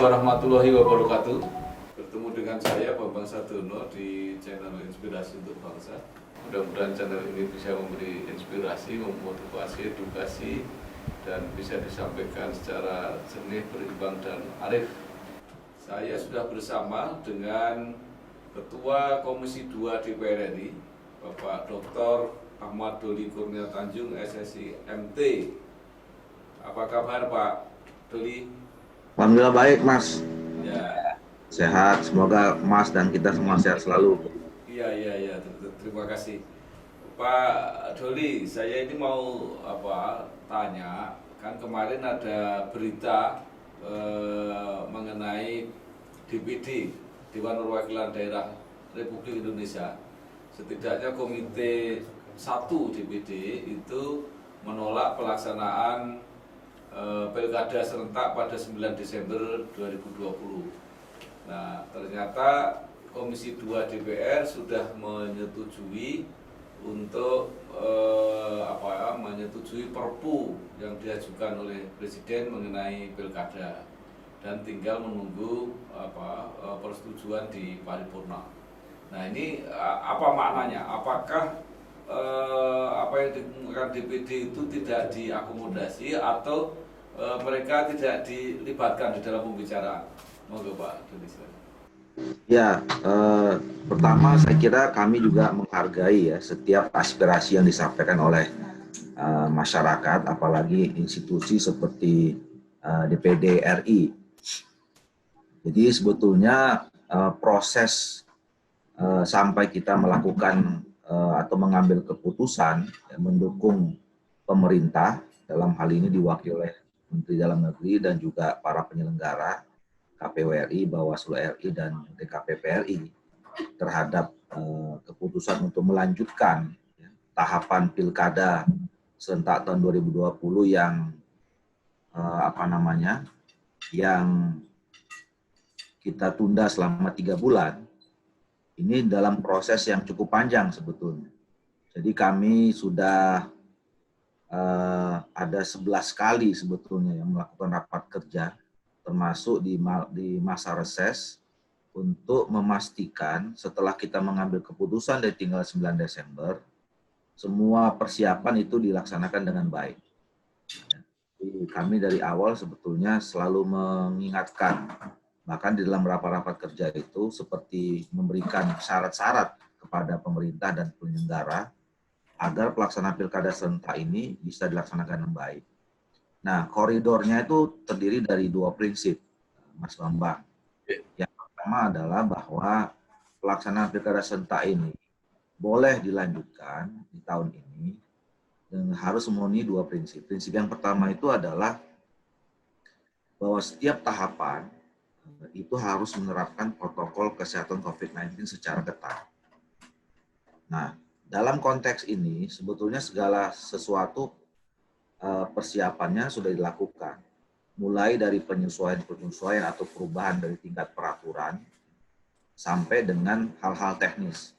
warahmatullahi wabarakatuh. Bertemu dengan saya Bambang Sadono di channel Inspirasi untuk Bangsa. Mudah-mudahan channel ini bisa memberi inspirasi, memotivasi, edukasi, dan bisa disampaikan secara jernih, berimbang, dan arif. Saya sudah bersama dengan Ketua Komisi 2 DPR RI, Bapak Dr. Ahmad Doli Kurnia Tanjung, SSI MT. Apa kabar Pak Doli? Alhamdulillah baik, Mas. Ya. Sehat, semoga Mas dan kita semua sehat selalu. Iya. Terima kasih. Pak Doli, saya ini mau tanya, kan kemarin ada berita mengenai DPD, Dewan Perwakilan Daerah Republik Indonesia. Setidaknya Komite 1 DPD itu menolak pelaksanaan Pilkada serentak pada 9 Desember 2020. Nah, ternyata Komisi 2 DPR sudah menyetujui untuk menyetujui Perpu yang diajukan oleh Presiden mengenai Pilkada dan tinggal menunggu persetujuan di paripurna. Nah, ini apa maknanya? Apakah apa yang dikemukakan DPD itu tidak diakomodasi atau mereka tidak dilibatkan di dalam pembicaraan? Monggo Pak Doli. Ya, pertama saya kira kami juga menghargai ya setiap aspirasi yang disampaikan oleh masyarakat, apalagi institusi seperti DPD RI. Jadi sebetulnya proses sampai kita melakukan atau mengambil keputusan mendukung pemerintah, dalam hal ini diwakili oleh Menteri Dalam Negeri dan juga para penyelenggara KPU RI, Bawaslu RI, dan DKPP RI terhadap keputusan untuk melanjutkan tahapan pilkada serentak tahun 2020 yang yang kita tunda selama 3 bulan. Ini dalam proses yang cukup panjang sebetulnya. Jadi kami sudah ada 11 kali sebetulnya yang melakukan rapat kerja, termasuk di masa reses, untuk memastikan setelah kita mengambil keputusan dari tanggal 9 Desember, semua persiapan itu dilaksanakan dengan baik. Jadi kami dari awal sebetulnya selalu mengingatkan, bahkan di dalam rapat-rapat kerja itu seperti memberikan syarat-syarat kepada pemerintah dan penyelenggara agar pelaksanaan pilkada serentak ini bisa dilaksanakan dengan baik. Nah, koridornya itu terdiri dari 2 prinsip, Mas Bambang. Yang pertama adalah bahwa pelaksanaan pilkada serentak ini boleh dilanjutkan di tahun ini dan harus memenuhi 2 prinsip. Prinsip yang pertama itu adalah bahwa setiap tahapan itu harus menerapkan protokol kesehatan COVID-19 secara ketat. Nah, dalam konteks ini sebetulnya segala sesuatu persiapannya sudah dilakukan. Mulai dari penyesuaian atau perubahan dari tingkat peraturan sampai dengan hal-hal teknis.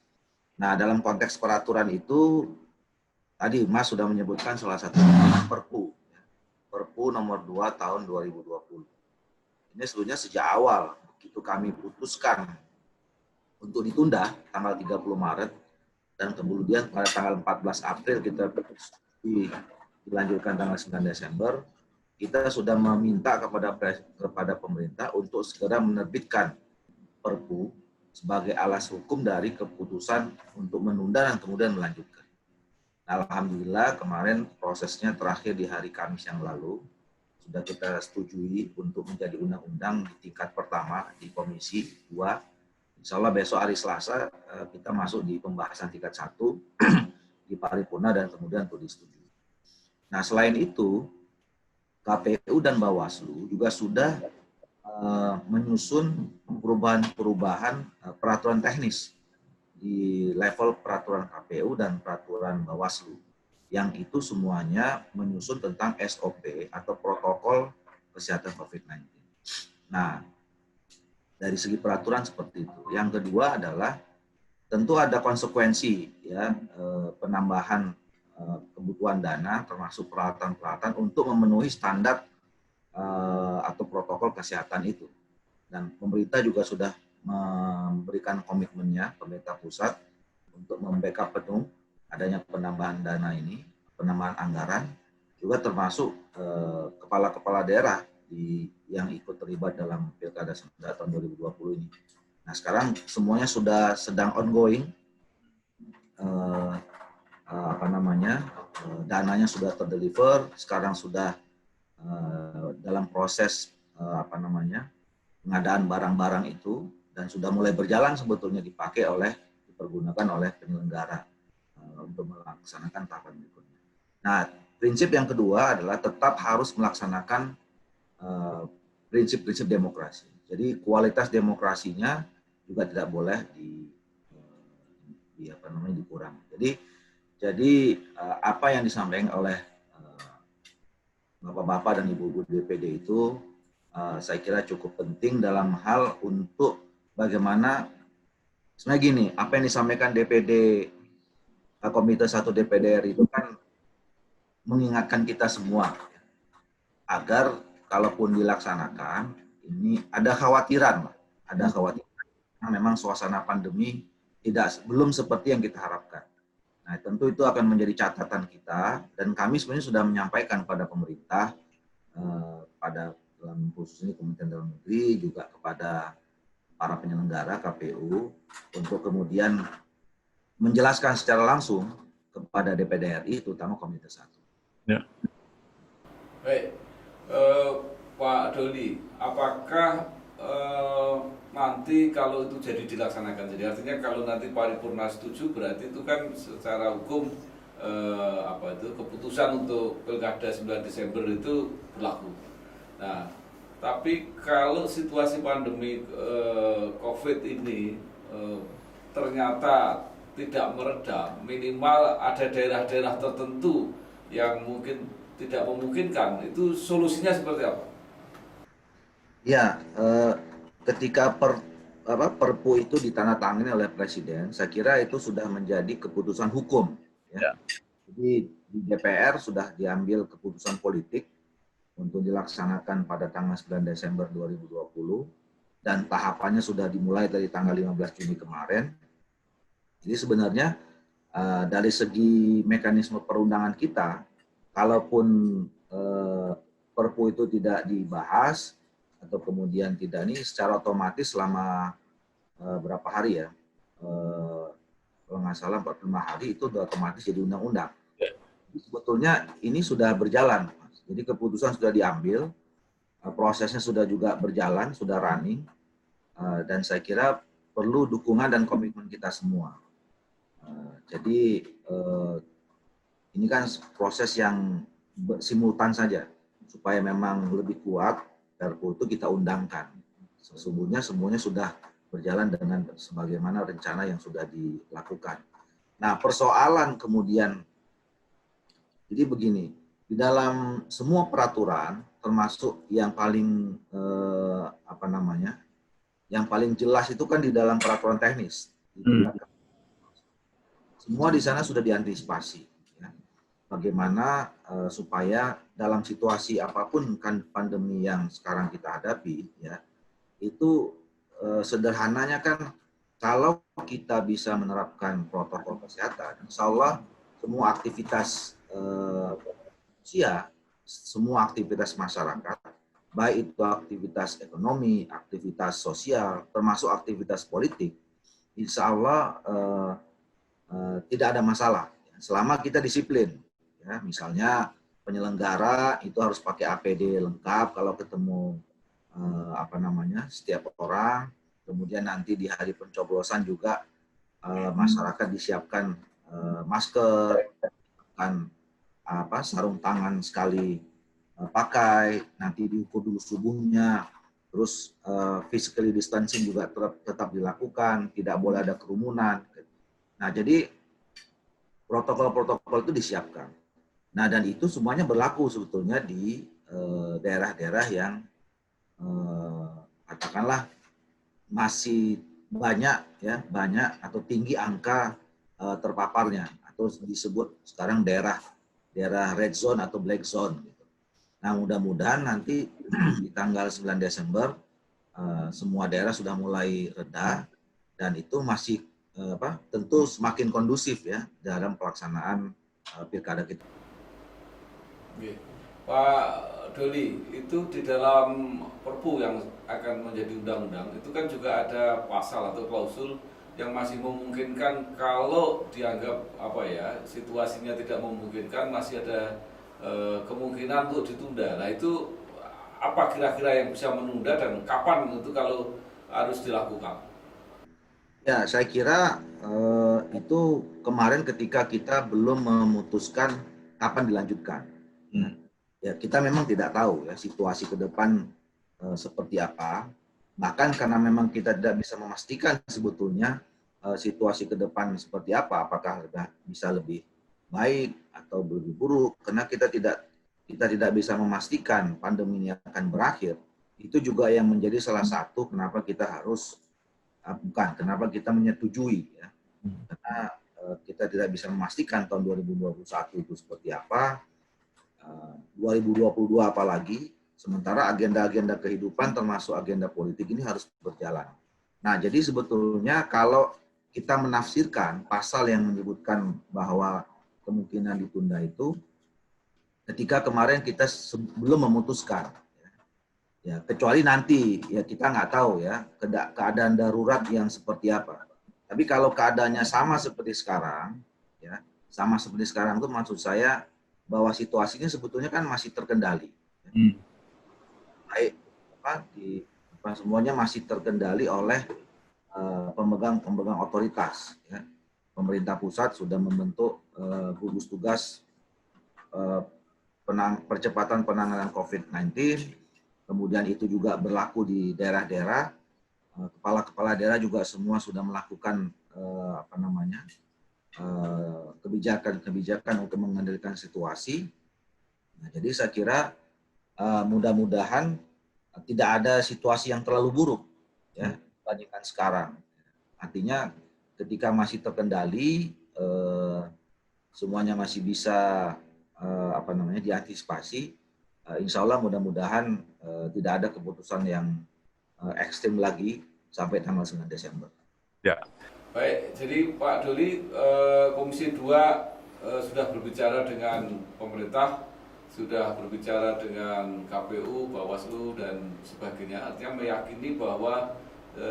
Nah, dalam konteks peraturan itu tadi Mas sudah menyebutkan salah satu Perpu. Perpu nomor 2 tahun 2020. Ini sebetulnya sejak awal begitu kami putuskan untuk ditunda tanggal 30 Maret dan kemudian pada tanggal 14 April kita dilanjutkan tanggal 9 Desember, kita sudah meminta kepada pemerintah untuk segera menerbitkan Perpu sebagai alas hukum dari keputusan untuk menunda dan kemudian melanjutkan. Nah, alhamdulillah kemarin prosesnya terakhir di hari Kamis yang lalu sudah kita setujui untuk menjadi undang-undang di tingkat pertama di Komisi 2. Insya Allah besok hari Selasa kita masuk di pembahasan tingkat 1 di paripurna dan kemudian untuk disetujui. Nah, selain itu KPU dan Bawaslu juga sudah menyusun perubahan peraturan teknis di level peraturan KPU dan peraturan Bawaslu, yang itu semuanya menyusun tentang SOP atau protokol kesehatan COVID-19. Nah, dari segi peraturan seperti itu. Yang kedua adalah tentu ada konsekuensi ya, penambahan kebutuhan dana termasuk peralatan-peralatan untuk memenuhi standar atau protokol kesehatan itu. dan pemerintah juga sudah memberikan komitmennya, pemerintah pusat, untuk membackup penuh adanya penambahan dana ini, penambahan anggaran, juga termasuk kepala-kepala daerah yang ikut terlibat dalam Pilkada Serentak tahun 2020 ini. Nah, sekarang semuanya sudah sedang ongoing, dananya sudah terdeliver, sekarang sudah dalam proses pengadaan barang-barang itu, dan sudah mulai berjalan sebetulnya dipergunakan oleh penyelenggara untuk melaksanakan tahapan berikutnya. Nah, prinsip yang kedua adalah tetap harus melaksanakan prinsip-prinsip demokrasi. Jadi kualitas demokrasinya juga tidak boleh dikurangi. Jadi apa yang disampaikan oleh Bapak-bapak dan Ibu-ibu DPD itu saya kira cukup penting dalam hal untuk bagaimana sebenarnya gini, apa yang disampaikan DPD Komite 1 DPD RI itu kan mengingatkan kita semua agar kalaupun dilaksanakan ini ada khawatiran, karena memang suasana pandemi belum seperti yang kita harapkan. Nah, tentu itu akan menjadi catatan kita, dan kami sebenarnya sudah menyampaikan pada pemerintah, pada dalam khusus ini Kementerian Dalam Negeri, juga kepada para penyelenggara KPU, untuk kemudian menjelaskan secara langsung kepada DPD RI, terutama Komite 1. Ya. Baik, Pak Doli, apakah nanti kalau itu jadi dilaksanakan, jadi artinya kalau nanti paripurna setuju, berarti itu kan secara hukum keputusan untuk Pilkada 9 Desember itu berlaku. Nah, tapi kalau situasi pandemi COVID ini ternyata tidak mereda, minimal ada daerah-daerah tertentu yang mungkin tidak memungkinkan, itu solusinya seperti apa? Ya, ketika Perpu itu ditandatangani oleh Presiden, saya kira itu sudah menjadi keputusan hukum. Ya. Jadi di DPR sudah diambil keputusan politik untuk dilaksanakan pada tanggal 9 Desember 2020, dan tahapannya sudah dimulai dari tanggal 15 Juni kemarin. Jadi sebenarnya dari segi mekanisme perundangan kita, kalaupun Perpu itu tidak dibahas atau kemudian tidak, ini secara otomatis selama berapa hari ya, kalau nggak salah 45 hari itu sudah otomatis jadi undang-undang. Sebetulnya ini sudah berjalan, Mas. Jadi keputusan sudah diambil, prosesnya sudah juga berjalan, sudah running, dan saya kira perlu dukungan dan komitmen kita semua. Jadi ini kan proses yang simultan saja, supaya memang lebih kuat, Perpu itu kita undangkan. Sesungguhnya semuanya sudah berjalan dengan sebagaimana rencana yang sudah dilakukan. Nah, persoalan kemudian, jadi begini, di dalam semua peraturan, termasuk yang paling yang paling jelas itu kan di dalam peraturan teknis. Semua di sana sudah diantisipasi. Bagaimana supaya dalam situasi apapun kan pandemi yang sekarang kita hadapi, ya, itu sederhananya kan kalau kita bisa menerapkan protokol kesehatan, insya Allah semua aktivitas manusia, semua aktivitas masyarakat, baik itu aktivitas ekonomi, aktivitas sosial, termasuk aktivitas politik, insya Allah tidak ada masalah selama kita disiplin. Ya, misalnya penyelenggara itu harus pakai APD lengkap kalau ketemu setiap orang. Kemudian nanti di hari pencoblosan juga masyarakat disiapkan masker, sarung tangan sekali pakai, nanti diukur dulu suhunya, terus physical distancing juga tetap dilakukan, tidak boleh ada kerumunan. Nah, jadi protokol-protokol itu disiapkan. Nah, dan itu semuanya berlaku sebetulnya di daerah-daerah yang katakanlah masih banyak atau tinggi angka terpaparnya, atau disebut sekarang daerah red zone atau black zone. Nah, mudah-mudahan nanti di tanggal 9 Desember semua daerah sudah mulai reda dan itu masih tentu semakin kondusif ya dalam pelaksanaan pilkada kita. Oke. Pak Doli, itu di dalam Perpu yang akan menjadi undang-undang itu kan juga ada pasal atau klausul yang masih memungkinkan kalau dianggap situasinya tidak memungkinkan masih ada kemungkinan untuk ditunda. Nah itu apa kira-kira yang bisa menunda dan kapan itu kalau harus dilakukan? Ya, saya kira itu kemarin ketika kita belum memutuskan kapan dilanjutkan. Ya, kita memang tidak tahu ya situasi ke depan seperti apa. Bahkan karena memang kita tidak bisa memastikan sebetulnya situasi ke depan seperti apa, apakah bisa lebih baik atau lebih buruk, karena kita tidak bisa memastikan pandemi ini akan berakhir. Itu juga yang menjadi salah satu kenapa kita harus kenapa kita menyetujui ya. Karena kita tidak bisa memastikan tahun 2021 itu seperti apa, 2022 apalagi, sementara agenda-agenda kehidupan termasuk agenda politik ini harus berjalan. Nah, jadi sebetulnya kalau kita menafsirkan pasal yang menyebutkan bahwa kemungkinan ditunda itu, ketika kemarin kita belum memutuskan, ya kecuali nanti ya kita nggak tahu ya keadaan darurat yang seperti apa. Tapi kalau keadaannya sama seperti sekarang, ya sama seperti sekarang itu maksud saya bahwa situasinya sebetulnya kan masih terkendali. Baik, semuanya masih terkendali oleh pemegang otoritas. Ya. Pemerintah pusat sudah membentuk gugus tugas percepatan penanganan COVID-19. Kemudian itu juga berlaku di daerah-daerah. Kepala-kepala daerah juga semua sudah melakukan kebijakan untuk mengendalikan situasi. Nah, jadi saya kira mudah-mudahan tidak ada situasi yang terlalu buruk ya dibandingkan sekarang. Artinya ketika masih terkendali, semuanya masih bisa diantisipasi. Insya Allah mudah-mudahan tidak ada keputusan yang ekstrim lagi sampai tanggal 9 Desember. Ya. Baik, jadi Pak Doli, Komisi 2 sudah berbicara dengan pemerintah, sudah berbicara dengan KPU, Bawaslu, dan sebagainya. Artinya meyakini bahwa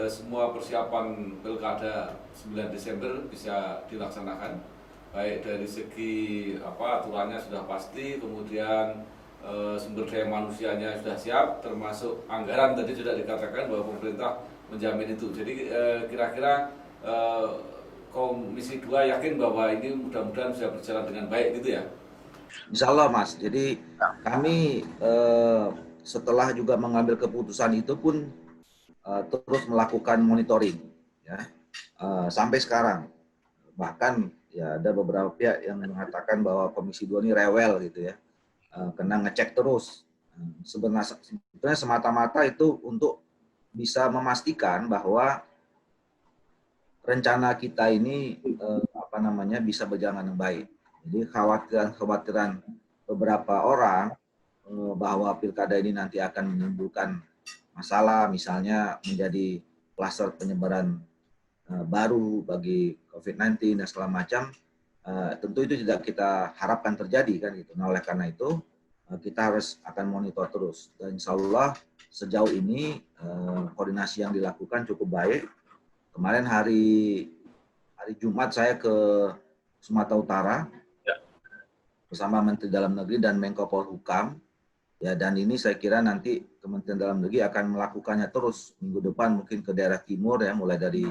semua persiapan Pilkada 9 Desember bisa dilaksanakan. Baik dari segi aturannya sudah pasti, kemudian sumber daya manusianya sudah siap, termasuk anggaran tadi sudah dikatakan bahwa pemerintah menjamin itu. Jadi kira-kira Komisi 2 yakin bahwa ini mudah-mudahan bisa berjalan dengan baik gitu ya? Insya Allah Mas, jadi kami setelah juga mengambil keputusan itu pun terus melakukan monitoring ya sampai sekarang. Bahkan ya ada beberapa pihak yang mengatakan bahwa Komisi 2 ini rewel gitu ya, kena ngecek terus. Sebenarnya semata-mata itu untuk bisa memastikan bahwa rencana kita ini bisa berjalan dengan baik. Jadi khawatiran beberapa orang bahwa pilkada ini nanti akan menimbulkan masalah, misalnya menjadi kluster penyebaran baru bagi COVID-19 dan segala macam, tentu itu tidak kita harapkan terjadi kan gitu. Nah oleh karena itu kita harus akan monitor terus. Dan insya Allah sejauh ini koordinasi yang dilakukan cukup baik. Kemarin hari Jumat saya ke Sumatera Utara bersama Menteri Dalam Negeri dan Menko Polhukam. Ya, dan ini saya kira nanti Kementerian Dalam Negeri akan melakukannya terus minggu depan mungkin ke daerah timur ya, mulai dari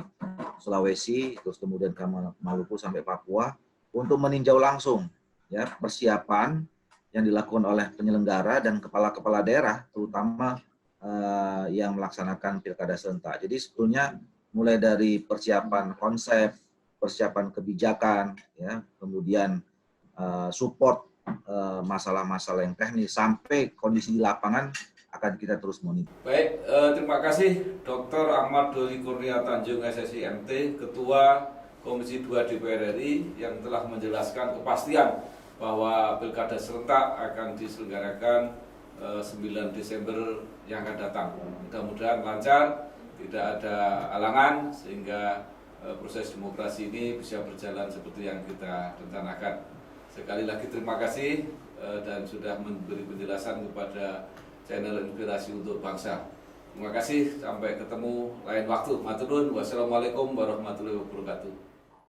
Sulawesi terus kemudian ke Maluku sampai Papua untuk meninjau langsung ya persiapan yang dilakukan oleh penyelenggara dan kepala-kepala daerah terutama yang melaksanakan pilkada serentak. Jadi sebetulnya mulai dari persiapan konsep, persiapan kebijakan ya, kemudian support masalah-masalah yang teknis sampai kondisi di lapangan akan kita terus monitor. Baik, terima kasih Dr. Ahmad Doli Kurnia Tanjung SSI MT, Ketua Komisi 2 DPR RI yang telah menjelaskan kepastian bahwa pilkada serentak akan diselenggarakan 9 Desember yang akan datang. Mudah-mudahan lancar, tidak ada halangan sehingga proses demokrasi ini bisa berjalan seperti yang kita rencanakan. Sekali lagi terima kasih dan sudah memberi penjelasan kepada channel Inspirasi untuk Bangsa. Terima kasih, sampai ketemu lain waktu. Matur nuwun. Wassalamualaikum warahmatullahi wabarakatuh.